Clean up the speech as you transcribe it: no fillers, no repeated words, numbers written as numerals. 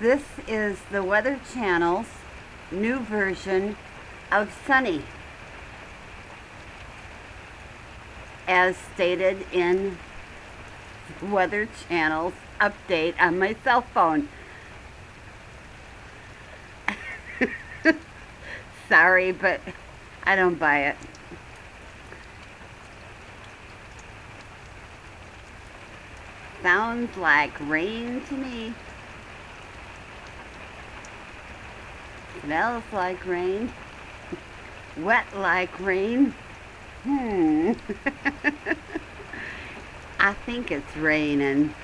This is the Weather Channel's new version of Sunny, as stated in Weather Channel's update on my cell phone. Sorry, but I don't buy it. Sounds like rain to me. Smells like rain. Wet like rain. I think it's raining.